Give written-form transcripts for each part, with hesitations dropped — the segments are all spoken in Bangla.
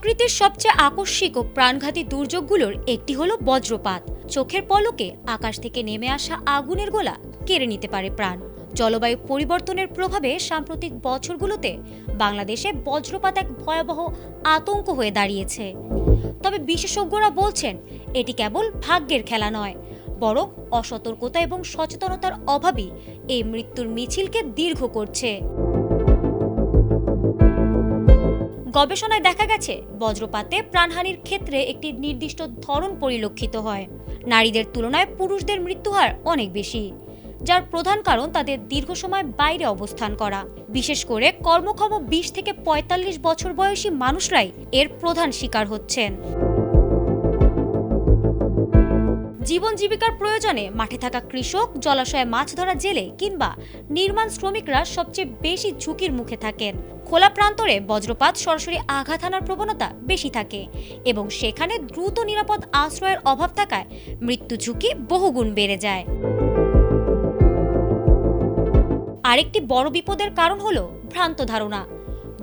প্রকৃতির সবচেয়ে আকস্মিক ও প্রাণঘাতী দুর্যোগগুলোর একটি হলো বজ্রপাত। চোখের পলকে আকাশ থেকে নেমে আসা আগুনের গোলা কেড়ে নিতে পারে প্রাণ। জলবায়ু পরিবর্তনের প্রভাবে সাম্প্রতিক বছরগুলোতে বাংলাদেশে বজ্রপাত এক ভয়াবহ আতঙ্ক হয়ে দাঁড়িয়েছে। তবে বিশেষজ্ঞরা বলছেন এটি কেবল ভাগ্যের খেলা নয়, বরং অসতর্কতা এবং সচেতনতার অভাবই এই মৃত্যুর মিছিলকে দীর্ঘ করছে। গবেষণায় দেখা গেছে বজ্রপাতে প্রাণহানির ক্ষেত্রে একটি নির্দিষ্ট ধরন পরিলক্ষিত হয়। নারীদের তুলনায় পুরুষদের মৃত্যুহার অনেক বেশি, যার প্রধান কারণ তাদের দীর্ঘ সময় বাইরে অবস্থান করা। বিশেষ করে কর্মক্ষম 20 থেকে 45 বছর বয়সী মানুষরাই এর প্রধান শিকার হচ্ছেন। জীবন জীবিকার প্রয়োজনে মাঠে থাকা কৃষক, জলাশয়ে মাছ ধরা জেলে কিংবা নির্মাণ শ্রমিকরা সবচেয়ে বেশি ঝুঁকির মুখে থাকেন। খোলা প্রান্তরে বজ্রপাত সরাসরি আঘাত হানার প্রবণতা বেশি থাকে এবং সেখানে দ্রুত নিরাপদ আশ্রয়ের অভাব থাকায় মৃত্যু ঝুঁকি বহুগুণ বেড়ে যায়। আরেকটি বড় বিপদের কারণ হলো ভ্রান্ত ধারণা।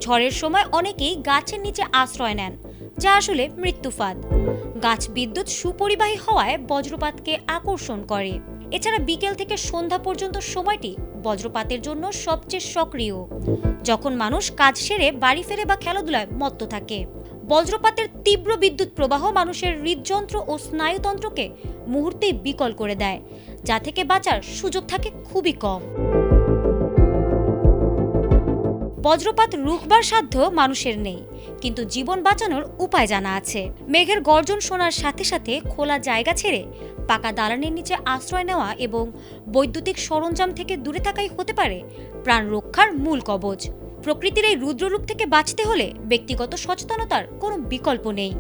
ঝড়ের সময় অনেকেই গাছের নিচে আশ্রয় নেন, যা আসলে মৃত্যুফাঁদ। গাছ বিদ্যুৎ সুপরিবাহী হওয়ায় বজ্রপাতকে আকর্ষণ করে। এছাড়া বিকেল থেকে সন্ধ্যা পর্যন্ত সময়টি বজ্রপাতের জন্য সবচেয়ে সক্রিয়, যখন মানুষ কাজ সেরে বাড়ি ফেরে বা খেলাধুলায় মত্ত থাকে। বজ্রপাতের তীব্র বিদ্যুৎ প্রবাহ মানুষের হৃদযন্ত্র ও স্নায়ুতন্ত্রকে মুহূর্তেই বিকল করে দেয়, যা থেকে বাঁচার সুযোগ থাকে খুবই কম। বজ্রপাত রুখবার সাধ্য মানুষের নেই, কিন্তু জীবন বাঁচানোর উপায় জানা আছে। মেঘের গর্জন শোনার সাথে সাথে খোলা জায়গা ছেড়ে পাকা দালানের নিচে আশ্রয় নেওয়া এবং বৈদ্যুতিক সরঞ্জাম থেকে দূরে থাকাই হতে পারে প্রাণ রক্ষার মূল কবচ। প্রকৃতির এই রুদ্ররূপ থেকে বাঁচতে হলে ব্যক্তিগত সচেতনতার কোনো বিকল্প নেই।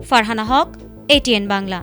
ফারহানা হক, ATN বাংলা।